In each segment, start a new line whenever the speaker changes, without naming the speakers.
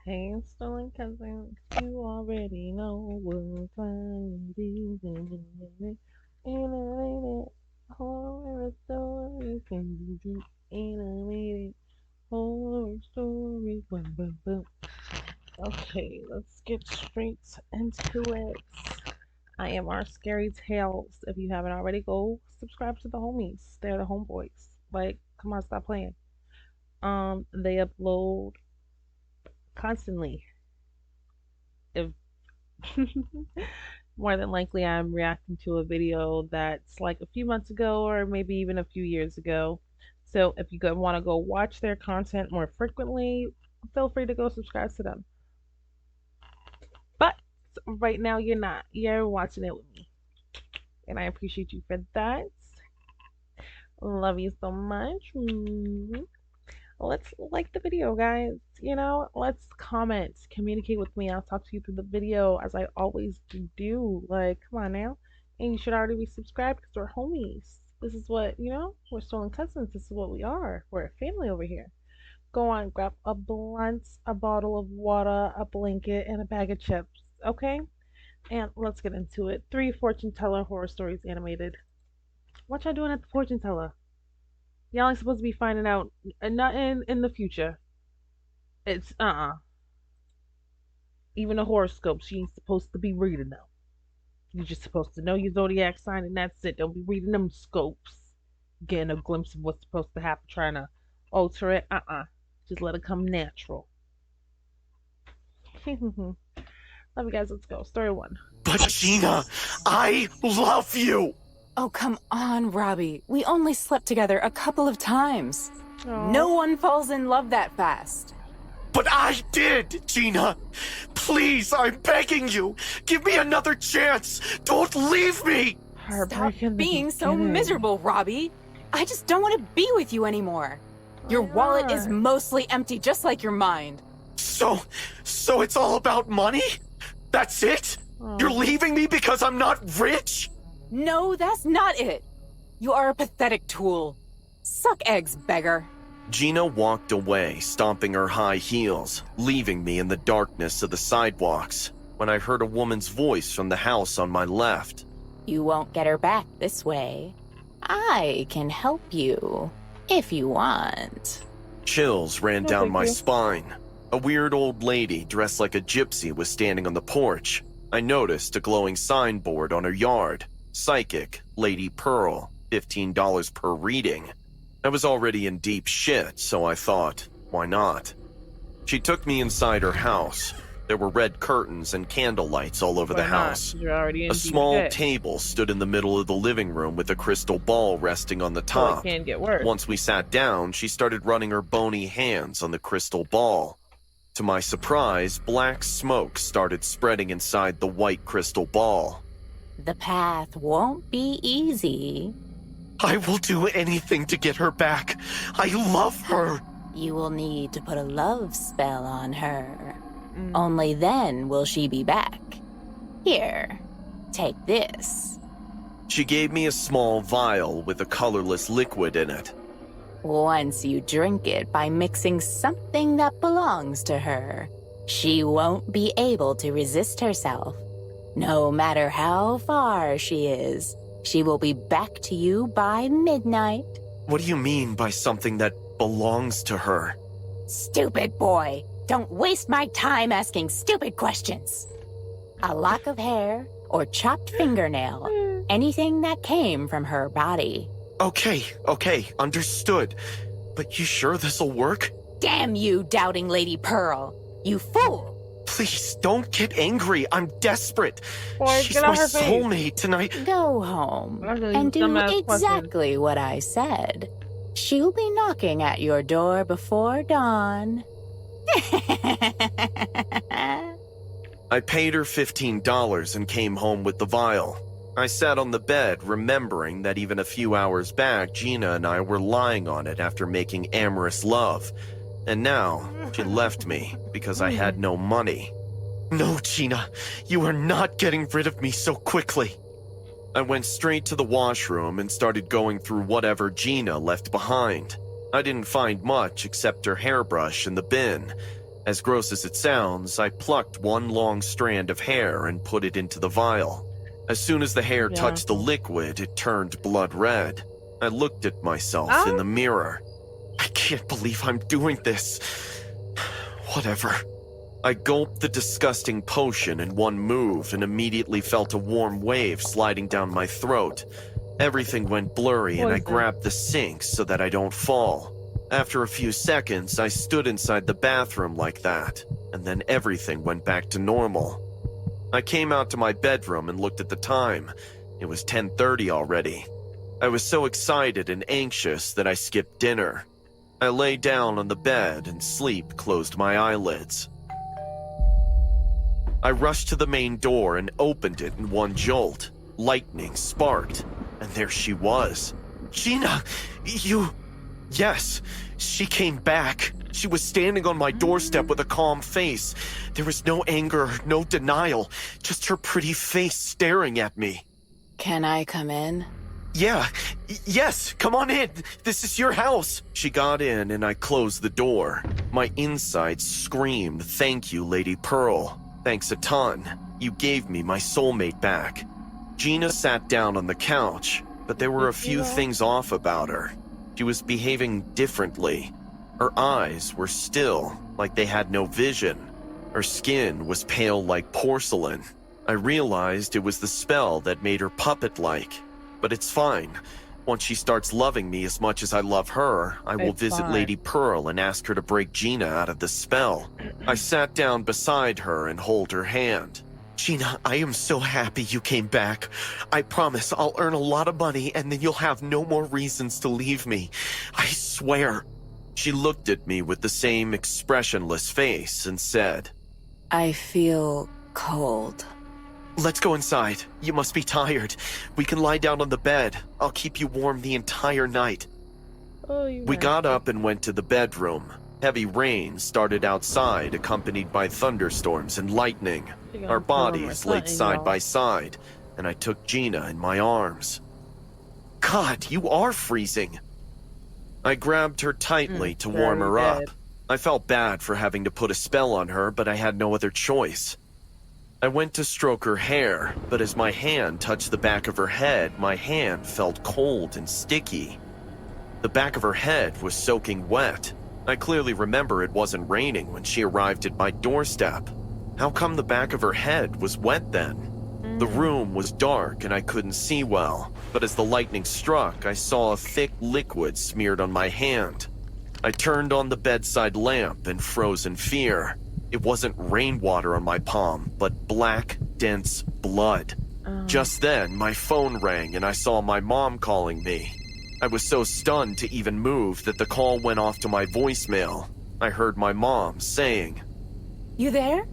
Hey, stolen cousin, you already know what time it is. Animated horror stories can be deep. Animated horror stories. Boom, boom, boom. Okay, let's get straight into it. I am our Scary Tales. If you haven't already, go subscribe to the homies. They're the homeboys. Like, come on, stop playing. They upload constantly. If more than likely I'm reacting to a video that's like a few months ago or maybe even a few years ago. So if you want to go watch their content more frequently, feel free to go subscribe to them. But right now you're not. You're watching it with me. And I appreciate you for that. Love you so much. Let's like the video, guys. Let's comment, communicate with me. I'll talk to you through the video as I always do. Like, come on now. And you should already be subscribed because we're homies. This is what, we're stolen cousins. This is what we are. We're a family over here. Go on, grab a blunt, a bottle of water, a blanket, and a bag of chips. Okay? And let's get into it. 3 fortune teller horror stories animated. What y'all doing at the fortune teller? Y'all ain't supposed to be finding out not in the future. It's even a horoscope, she ain't supposed to be reading them. You're just supposed to know your zodiac sign and that's it. Don't be reading them scopes. Getting a glimpse of what's supposed to happen, trying to alter it. Just let it come natural. Love you guys, let's go. Story one.
But Gina, I love you!
Oh, come on, Robbie. We only slept together a couple of times.
Aww.
No one falls in love that fast.
But I did, Gina! Please, I'm begging you! Give me another chance! Don't leave me!
Stop being so miserable, Robbie. I just don't want to be with you anymore. Your wallet is mostly empty, just like your mind.
So it's all about money? That's it? You're leaving me because I'm not rich?
No, that's not it. You are a pathetic tool. Suck eggs, beggar.
Gina walked away, stomping her high heels, leaving me in the darkness of the sidewalks, when I heard a woman's voice from the house on my left.
You won't get her back this way. I can help you, if you want.
Chills ran down my spine. A weird old lady dressed like a gypsy was standing on the porch. I noticed a glowing signboard on her yard. Psychic, Lady Pearl, $15 per reading. I was already in deep shit, so I thought, why not? She took me inside her house. There were red curtains and candle lights all over the house.
A
small table stood in the middle of the living room with a crystal ball resting on the top.
So it can't get worse.
Once we sat down, she started running her bony hands on the crystal ball. To my surprise, black smoke started spreading inside the white crystal ball.
The path won't be easy.
I will do anything to get her back. I love her.
You will need to put a love spell on her. Only then will she be back. Here, take this.
She gave me a small vial with a colorless liquid in it.
Once you drink it by mixing something that belongs to her, she won't be able to resist herself. No matter how far she is, she will be back to you by midnight.
What do you mean by something that belongs to her?
Stupid boy. Don't waste my time asking stupid questions. A lock of hair or chopped fingernail. Anything that came from her body.
Okay, understood. But you sure this'll work?
Damn you, doubting Lady Pearl. You fool.
Please, don't get angry. I'm desperate.
Boy,
She's my soulmate tonight.
Go home and do exactly what I said. She'll be knocking at your door before dawn.
I paid her $15 and came home with the vial. I sat on the bed, remembering that even a few hours back, Gina and I were lying on it after making amorous love. And now, she left me because I had no money. No, Gina, you are not getting rid of me so quickly. I went straight to the washroom and started going through whatever Gina left behind. I didn't find much except her hairbrush in the bin. As gross as it sounds, I plucked one long strand of hair and put it into the vial. As soon as the hair
Yeah.
touched the liquid, it turned blood red. I looked at myself in the mirror. I can't believe I'm doing this. Whatever. I gulped the disgusting potion in one move and immediately felt a warm wave sliding down my throat. Everything went blurry and I
Poison.
grabbed the sink so that I don't fall. After a few seconds, I stood inside the bathroom like that, and then everything went back to normal. I came out to my bedroom and looked at the time. It was 10:30 already. I was so excited and anxious that I skipped dinner. I lay down on the bed and sleep closed my eyelids. I rushed to the main door and opened it in one jolt. Lightning sparked, and there she was. Gina, you... Yes, she came back. She was standing on my doorstep with a calm face. There was no anger, no denial, just her pretty face staring at me.
Can I come in?
Yes, come on in. This is your house. She got in and I closed the door. My insides screamed, "Thank you, Lady Pearl. Thanks a ton. You gave me my soulmate back." Gina sat down on the couch, but there were a few things off about her. She was behaving differently. Her eyes were still, like they had no vision. Her skin was pale like porcelain. I realized it was the spell that made her puppet-like. But it's fine. Once she starts loving me as much as I love her, I will
It's
visit
fine.
Lady Pearl and ask her to break Gina out of the spell. I sat down beside her and hold her hand. Gina, I am so happy you came back. I promise I'll earn a lot of money and then you'll have no more reasons to leave me. I swear. She looked at me with the same expressionless face and said,
I feel cold.
"Let's go inside. You must be tired. We can lie down on the bed. I'll keep you warm the entire night."
Oh, you
We
nasty.
got up and went to the bedroom. Heavy rain started outside, accompanied by thunderstorms and lightning.
She gonna
Our
kill him or
bodies laid
something,
side
y'all.
by side, and I took Gina in my arms. God, you are freezing. I grabbed her tightly to warm
very
her up.
dead.
I felt bad for having to put a spell on her, but I had no other choice. I went to stroke her hair, but as my hand touched the back of her head, my hand felt cold and sticky. The back of her head was soaking wet. I clearly remember it wasn't raining when she arrived at my doorstep. How come the back of her head was wet then? The room was dark and I couldn't see well, but as the lightning struck, I saw a thick liquid smeared on my hand. I turned on the bedside lamp and froze in fear. It wasn't rainwater on my palm, but black, dense blood. Just then, my phone rang and I saw my mom calling me. I was so stunned to even move that the call went off to my voicemail. I heard my mom saying,
You there?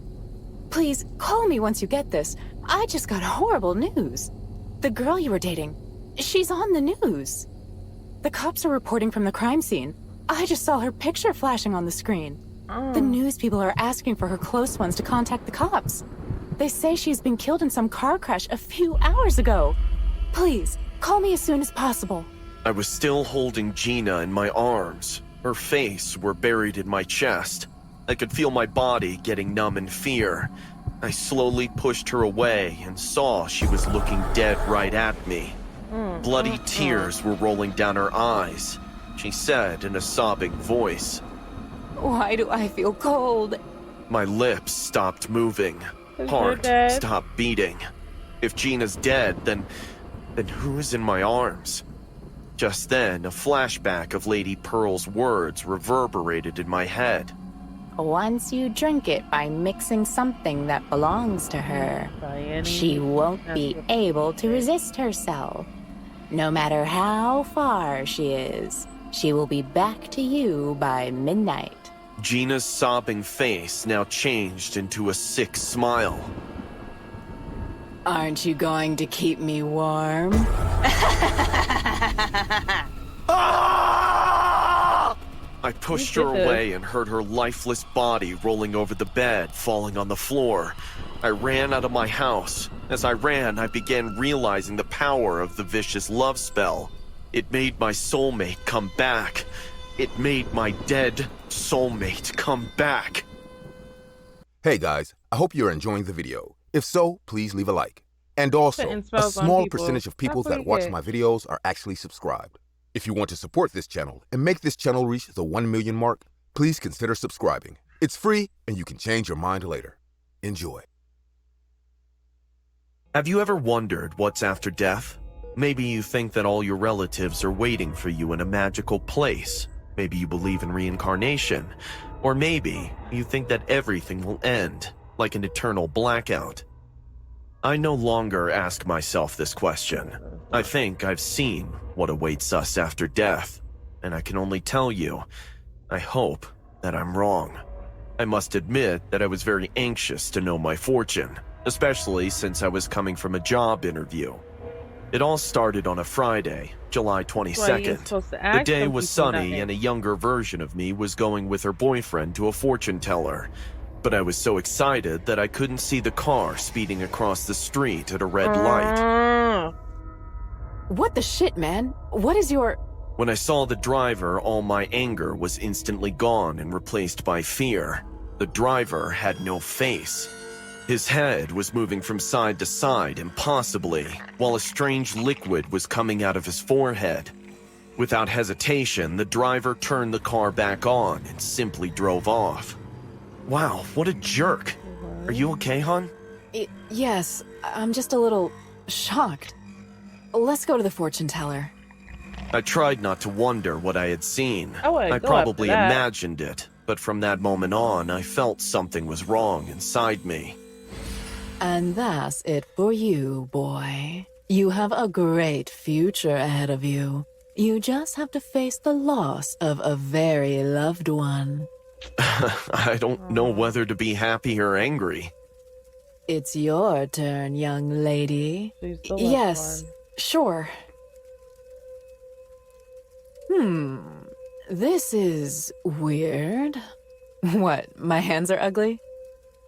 Please, call me once you get this. I just got horrible news. The girl you were dating, she's on the news. The cops are reporting from the crime scene. I just saw her picture flashing on the screen. The news people are asking for her close ones to contact the cops. They say she's been killed in some car crash a few hours ago. Please, call me as soon as possible.
I was still holding Gina in my arms. Her face were buried in my chest. I could feel my body getting numb in fear. I slowly pushed her away and saw she was looking dead right at me. Bloody tears were rolling down her eyes. She said in a sobbing voice.
Why do I feel cold?
My lips stopped moving.
'Cause
Heart
you're dead.
stopped beating. If Gina's dead, then who's in my arms? Just then, a flashback of Lady Pearl's words reverberated in my head.
Once you drink it by mixing something that belongs to her,
By any
she won't be
means
able to resist herself. No matter how far she is, she will be back to you by midnight.
Gina's sobbing face now changed into a sick smile.
Aren't you going to keep me warm?
Ah! I pushed her
You did this.
away and heard her lifeless body rolling over the bed, falling on the floor. I ran out of my house. As I ran, I began realizing the power of the vicious love spell. It made my soulmate come back. It made my dead soulmate come back.
Hey guys, I hope you're enjoying the video. If so, please leave a like. And also,
Putting
a
spells on
small
people.
percentage of people
That's
that
what
watch
you
my
get.
videos are actually subscribed. If you want to support this channel and make this channel reach the 1 million mark, please consider subscribing. It's free and you can change your mind later. Enjoy.
Have you ever wondered what's after death? Maybe you think that all your relatives are waiting for you in a magical place. Maybe you believe in reincarnation. Or maybe you think that everything will end, like an eternal blackout. I no longer ask myself this question. I think I've seen what awaits us after death, and I can only tell you, I hope that I'm wrong. I must admit that I was very anxious to know my fortune, especially since I was coming from a job interview. It all started on a Friday, July
That's why you're
22nd.
supposed to
The
ask
day
them
was
people
sunny
that.
and a younger version of me was going with her boyfriend to a fortune teller. But I was so excited that I couldn't see the car speeding across the street at a red light.
What the shit, man? What is your...
When I saw the driver, all my anger was instantly gone and replaced by fear. The driver had no face. His head was moving from side to side impossibly, while a strange liquid was coming out of his forehead. Without hesitation, the driver turned the car back on and simply drove off. Wow, what a jerk. Are you okay, hon?
Yes, I'm just a little shocked. Let's go to the fortune teller.
I tried not to wonder what I had seen.
I would
I
go
probably
after that.
imagined it, but from that moment on, I felt something was wrong inside me.
And that's it for you, boy. You have a great future ahead of you. You just have to face the loss of a very loved one.
I don't know whether to be happy or angry.
It's your turn, young lady.
She's the last
Yes,
one.
sure. This is weird. What, my hands are ugly?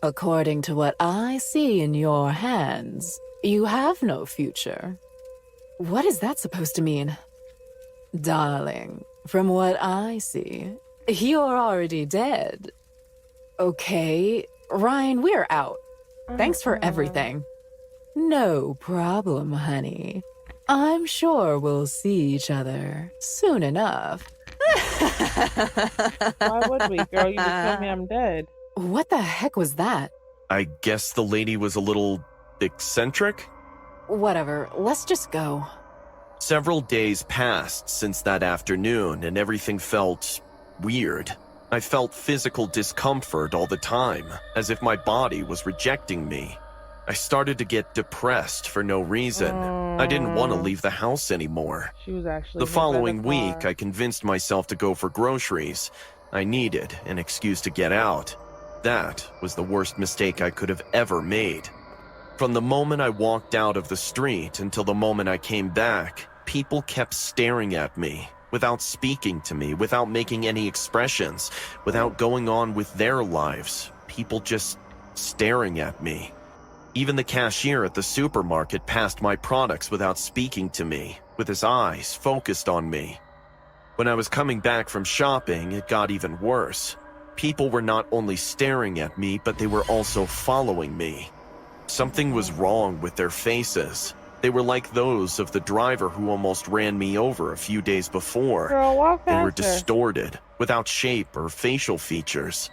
According to what I see in your hands, you have no future. What is that supposed to mean? Darling, from what I see, you're already dead. Okay, Ryan, we're out. Thanks for everything. No problem, honey. I'm sure we'll see each other soon enough.
Why would we, girl? You just told me I'm dead.
What the heck was that?
I guess the lady was a little eccentric?
Whatever, let's just go.
Several days passed since that afternoon, and everything felt weird. I felt physical discomfort all the time, as if my body was rejecting me. I started to get depressed for no reason. I didn't want to leave the house anymore.
She was actually
The
hit by
following
car.
week, I convinced myself to go for groceries. I needed an excuse to get out. That was the worst mistake I could have ever made. From the moment I walked out of the street until the moment I came back, people kept staring at me, without speaking to me, without making any expressions, without going on with their lives. People just staring at me. Even the cashier at the supermarket passed my products without speaking to me, with his eyes focused on me. When I was coming back from shopping, it got even worse. People were not only staring at me, but they were also following me. Something was wrong with their faces. They were like those of the driver who almost ran me over a few days before.
Girl, walk
They were
faster.
distorted, without shape or facial features.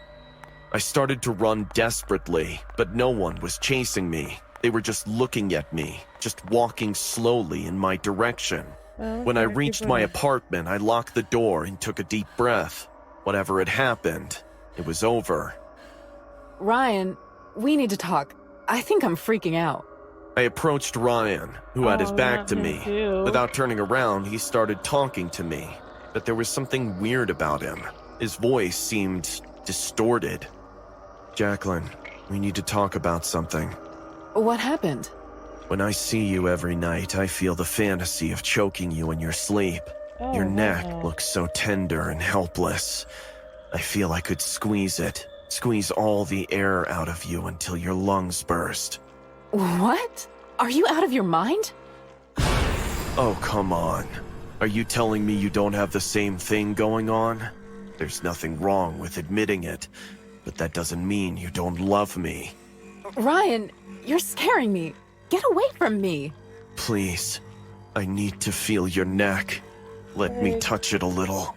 I started to run desperately, but no one was chasing me. They were just looking at me, just walking slowly in my direction. When I reached my apartment, I locked the door and took a deep breath. Whatever had happened, it was over.
Ryan, we need to talk. I think I'm freaking out.
I approached Ryan, who had his
Oh,
back
not
to
him
me.
too.
Without turning around, he started talking to me, but there was something weird about him. His voice seemed distorted. Jacqueline, we need to talk about something.
What happened?
When I see you every night, I feel the fantasy of choking you in your sleep.
Oh,
Your neck
wow.
looks so tender and helpless. I feel I could squeeze it, squeeze all the air out of you until your lungs burst.
What? Are you out of your mind?
Oh, come on. Are you telling me you don't have the same thing going on? There's nothing wrong with admitting it. but that doesn't mean you don't love me.
Ryan, you're scaring me. Get away from me.
Please, I need to feel your neck. Let me touch it a little.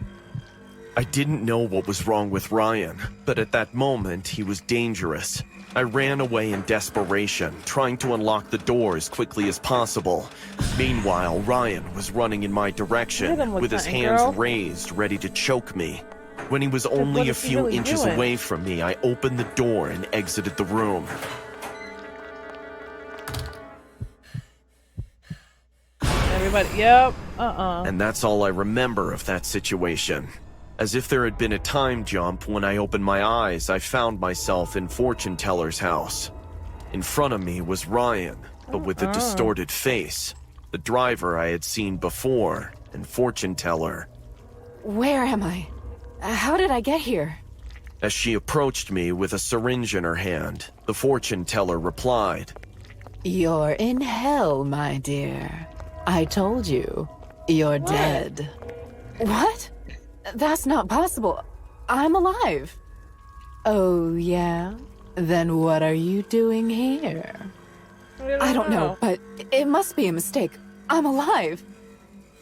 I didn't know what was wrong with Ryan, but at that moment, he was dangerous. I ran away in desperation, trying to unlock the door as quickly as possible. Meanwhile, Ryan was running in my direction, with his hands raised, ready to choke me. When he was only a few inches away from me, I opened the door and exited the room.
Everybody, yep.
And that's all I remember of that situation. As if there had been a time jump, when I opened my eyes, I found myself in Fortune Teller's house. In front of me was Ryan, but with a distorted face. The driver I had seen before, and Fortune Teller.
Where am I? How did I get here?
As she approached me with a syringe in her hand, the Fortune Teller replied,
You're in hell, my dear. I told you, you're dead.
What? That's not possible. I'm alive.
Oh, yeah? Then what are you doing here?
I don't know, but it must be a mistake. I'm alive.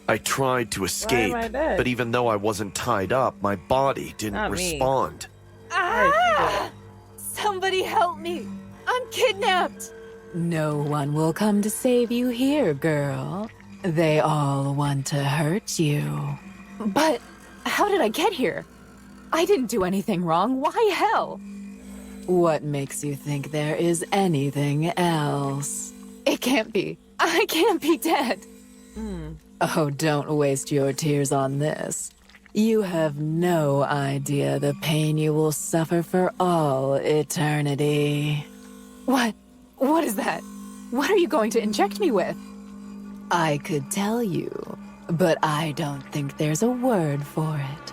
I tried to escape,
Why am I dead?
but even though I wasn't tied up, my body didn't
Not me.
respond.
Ah! Somebody help me. I'm kidnapped.
No one will come to save you here, girl. They all want to hurt you.
But how did I get here? I didn't do anything wrong. Why hell?
What makes you think there is anything else?
It can't be. I can't be dead.
Oh, don't waste your tears on this. You have no idea the pain you will suffer for all eternity.
What? What is that? What are you going to inject me with?
I could tell you, but I don't think there's a word for it.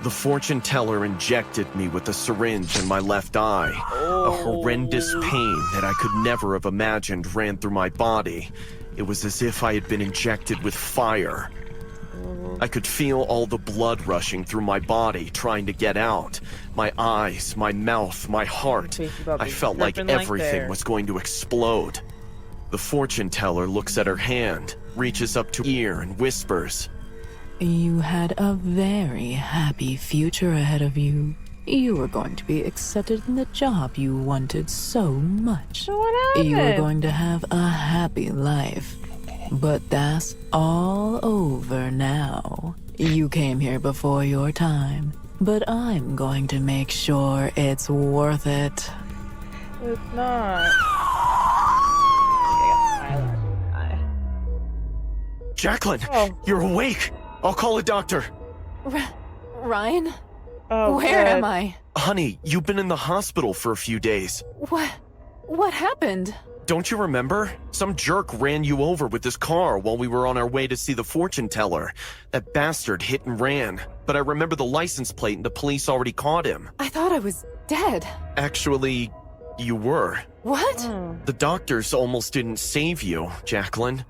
The Fortune Teller injected me with a syringe in my left eye. A horrendous pain that I could never have imagined ran through my body. It was as if I had been injected with fire. I could feel all the blood rushing through my body, trying to get out. My eyes, my mouth, my heart. I felt like everything was going to explode. The Fortune Teller looks at her hand, reaches up to her ear and whispers,
You had a very happy future ahead of you. You were going to be accepted in the job you wanted so much.
So what happened?
You were going to have a happy life. But that's all over now. You came here before your time, but I'm going to make sure it's worth it.
It's not.
Jacqueline,
Oh.
you're awake. I'll call a doctor.
Ryan?
Oh,
Where
good.
am I?
Honey, you've been in the hospital for a few days.
What happened?
Don't you remember? Some jerk ran you over with his car while we were on our way to see the Fortune Teller. That bastard hit and ran. But I remember the license plate and the police already caught him.
I thought I was dead.
Actually, you were.
What?
The doctors almost didn't save you, Jacqueline.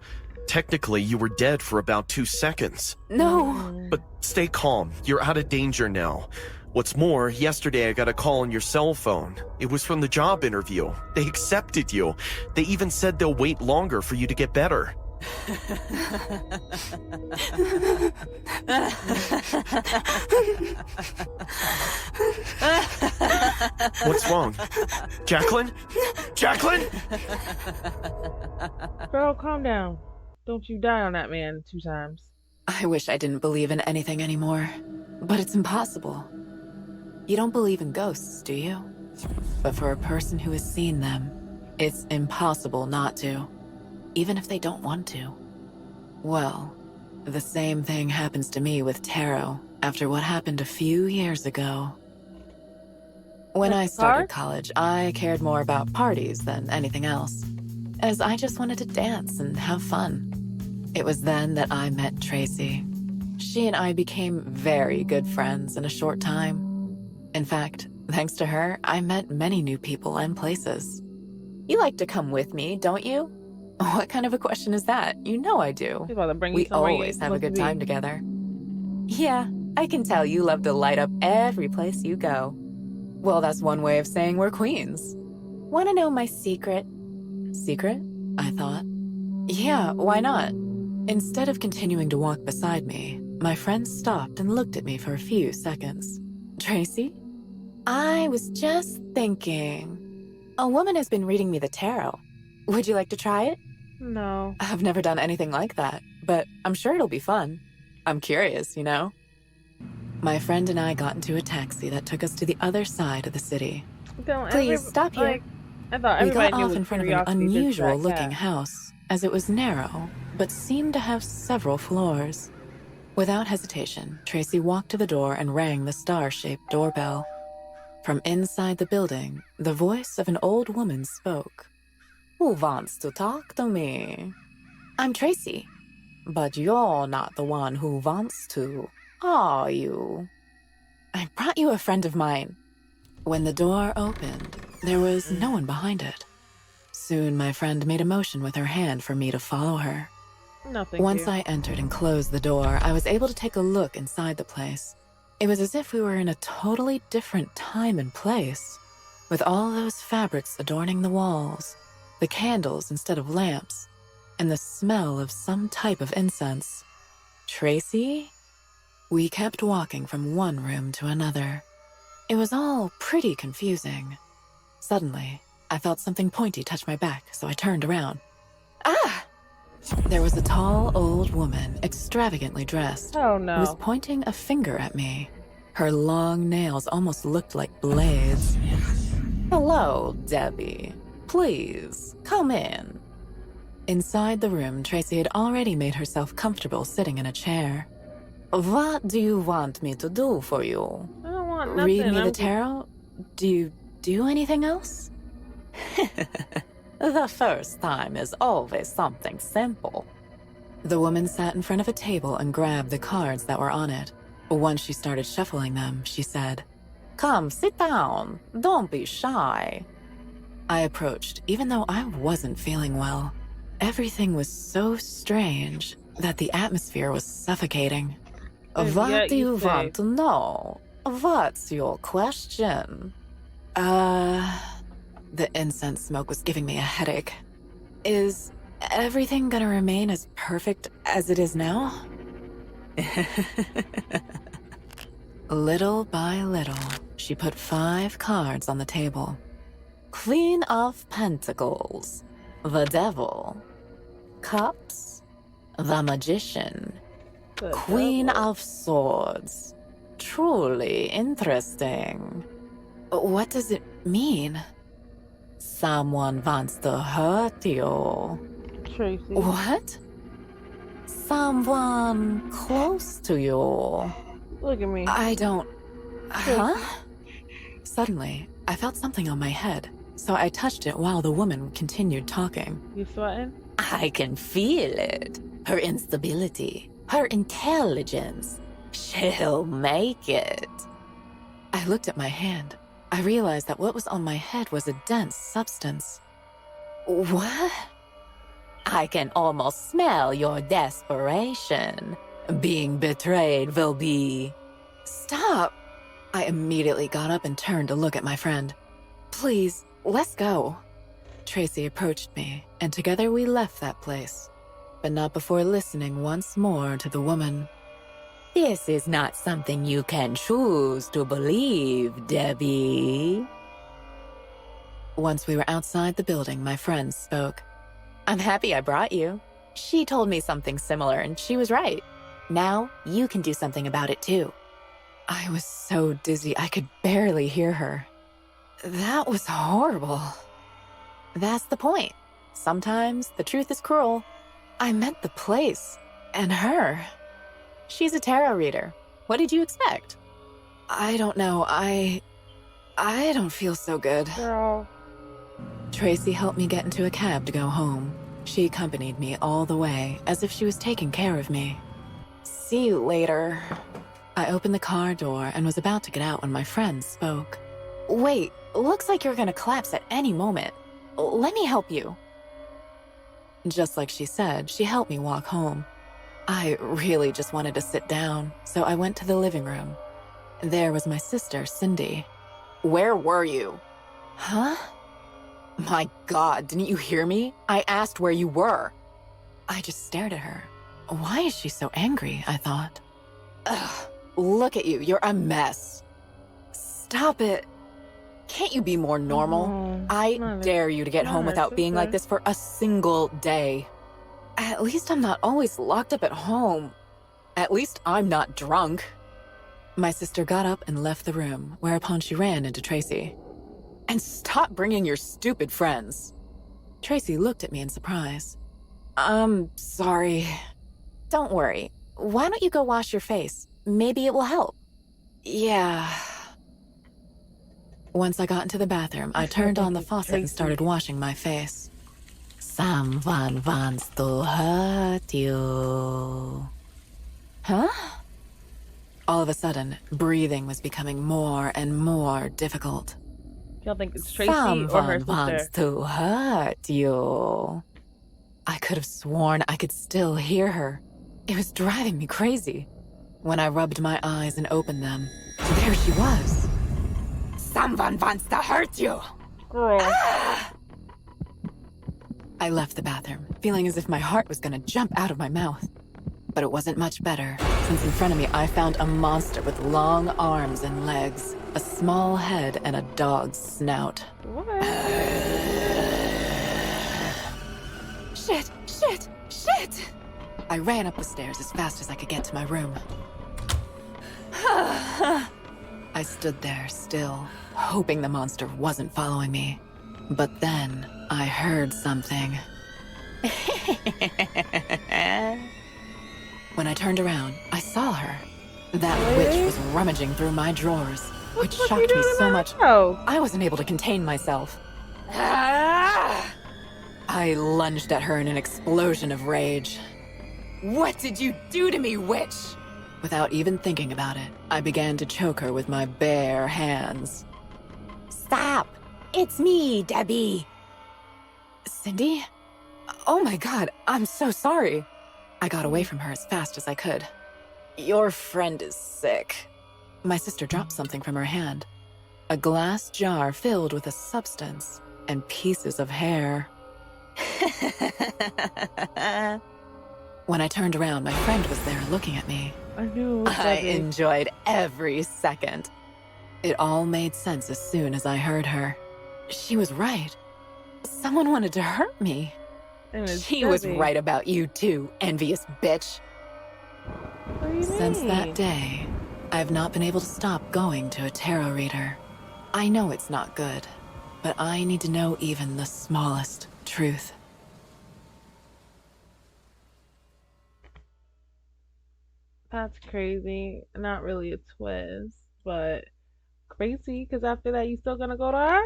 Technically, you were dead for about 2 seconds.
No.
But stay calm. You're out of danger now. What's more, yesterday I got a call on your cell phone. It was from the job interview. They accepted you. They even said they'll wait longer for you to get better. What's wrong? Jacqueline? Jacqueline?
Girl, calm down. Don't you die on that man 2 times.
I wish I didn't believe in anything anymore. But it's impossible.
You don't believe in ghosts, do you? But for a person who has seen them, it's impossible not to, even if they don't want to. Well, the same thing happens to me with tarot after what happened a few years ago. When I started college, I cared more about parties than anything else, as I just wanted to dance and have fun. It was then that I met Tracy. She and I became very good friends in a short time. In fact, thanks to her, I met many new people and places. You like to come with me, don't you? What kind of a question is that? You know I do.
He's about to bring you
We
somewhere you
always
ain't
have a
supposed
good
to be.
time together. Yeah, I can tell you love to light up every place you go.
Well, that's one way of saying we're queens.
Want to know my secret?
Secret? I thought. Yeah, why not? Instead of continuing to walk beside me, my friend stopped and looked at me for a few seconds. Tracy?
I was just thinking. A woman has been reading me the tarot. Would you like to try it?
No.
I've never done anything like that, but I'm sure it'll be fun. I'm curious, you know? My friend and I got into a taxi that took us to the other side of the city.
Please, stop here.
Like, I thought
We
everybody
got
knew
off
what
in front of an
Curiosity did to that
unusual-looking
cat.
house, as it was narrow, but seemed to have several floors. Without hesitation, Tracy walked to the door and rang the star-shaped doorbell. From inside the building, the voice of an old woman spoke.
Who wants to talk to me?
I'm Tracy.
But you're not the one who wants to, are you?
I brought you a friend of mine. When the door opened, there was no one behind it. Soon my friend made a motion with her hand for me to follow her.
No, thank
Once
you.
I entered and closed the door, I was able to take a look inside the place. It was as if we were in a totally different time and place, with all those fabrics adorning the walls, the candles instead of lamps, and the smell of some type of incense. Tracy? We kept walking from one room to another. It was all pretty confusing. Suddenly, I felt something pointy touch my back, so I turned around.
Ah!
There was a tall old woman, extravagantly dressed,
Oh
who
no.
was pointing a finger at me. Her long nails almost looked like blades.
Hello, Debbie. Please, come in.
Inside the room, Tracy had already made herself comfortable sitting in a chair.
What do you want me to do for you?
I don't want nothing.
Read me
I'm
the tarot? Do you do anything else?
The first time is always something simple.
The woman sat in front of a table and grabbed the cards that were on it. Once she started shuffling them, she said,
Come, sit down. Don't be shy.
I approached, even though I wasn't feeling well. Everything was so strange that the atmosphere was suffocating.
And
What
yet
do you
say-
want to know? What's your question?
The incense smoke was giving me a headache. Is everything gonna remain as perfect as it is now? Little by little, she put 5 cards on the table.
Queen of Pentacles, the Devil, Cups, the Magician,
The
Queen
devil.
of Swords. Truly interesting.
What does it mean?
Someone wants to hurt you.
Tracy.
What?
Someone close to you.
Look at me.
I don't... Huh? Suddenly, I felt something on my head, so I touched it while the woman continued talking.
You sweating?
I can feel it. Her instability, her intelligence. She'll make it.
I looked at my hand. I realized that what was on my head was a dense substance. What?
I can almost smell your desperation. Being betrayed will be...
Stop! I immediately got up and turned to look at my friend. Please, let's go. Tracy approached me, and together we left that place, but not before listening once more to the woman.
This is not something you can choose to believe, Debbie.
Once we were outside the building, my friend spoke. I'm happy I brought you. She told me something similar, and she was right. Now you can do something about it too. I was so dizzy I could barely hear her. That was horrible. That's the point. Sometimes the truth is cruel. I meant the place, and her. She's a tarot reader. What did you expect? I don't know. I don't feel so good.
Girl.
Tracy helped me get into a cab to go home. She accompanied me all the way, as if she was taking care of me. See you later. I opened the car door and was about to get out when my friend spoke. Wait, looks like you're gonna collapse at any moment. Let me help you. Just like she said, she helped me walk home. I really just wanted to sit down, so I went to the living room. There was my sister, Cindy. Where were you? Huh? My God, didn't you hear me? I asked where you were. I just stared at her. Why is she so angry, I thought. Ugh, look at you, you're a mess. Stop it. Can't you be more normal?
Oh,
I
not
dare you to get
not
home
her
without being like
sister.
this for a single day. At least I'm not always locked up at home. At least I'm not drunk. My sister got up and left the room, whereupon she ran into Tracy. And stop bringing your stupid friends. Tracy looked at me in surprise. I'm sorry. Don't worry. Why don't you go wash your face? Maybe it will help. Yeah. Once I got into the bathroom, I turned on the faucet and started washing my face. Someone wants to hurt you. Huh? All of a sudden, breathing was becoming more and more difficult.
Y'all think it's Tracy
Someone
or her
wants
sister?
to hurt you. I could have sworn I could still hear her. It was driving me crazy. When I rubbed my eyes and opened them, there she was. Someone wants to hurt you.
Girl.
I left the bathroom, feeling as if my heart was gonna jump out of my mouth. But it wasn't much better, since in front of me I found a monster with long arms and legs, a small head, and a dog's snout.
What?
Shit! Shit! Shit! I ran up the stairs as fast as I could get to my room. I stood there, still, hoping the monster wasn't following me. But then, I heard something. When I turned around, I saw her. That witch was rummaging through my drawers, which
What
shocked
you
me
doing
so
in
much.
my house?
I wasn't able to contain myself. I lunged at her in an explosion of rage. What did you do to me, witch? Without even thinking about it, I began to choke her with my bare hands.
Stop! It's me, Debbie.
Cindy? Oh my God, I'm so sorry. I got away from her as fast as I could. Your friend is sick. My sister dropped something from her hand. A glass jar filled with a substance and pieces of hair. When I turned around, my friend was there looking at me.
I knew. it was
I
Debbie.
enjoyed every second. It all made sense as soon as I heard her. She was right. Someone wanted to hurt me.
And it's
She was
Debbie.
right about you too, envious bitch.
What do you
Since
mean?
that day, I've not been able to stop going to a tarot reader. I know it's not good, but I need to know even the smallest truth.
That's crazy. Not really a twist, but crazy because after that, you still gonna go to her?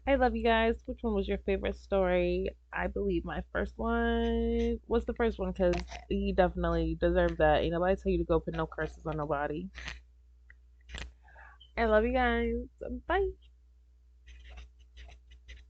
I love you guys. Which one was your favorite story? I believe my first one was the first one because he definitely deserved that. Ain't nobody tell you to go put no curses on nobody. I love you guys. Bye.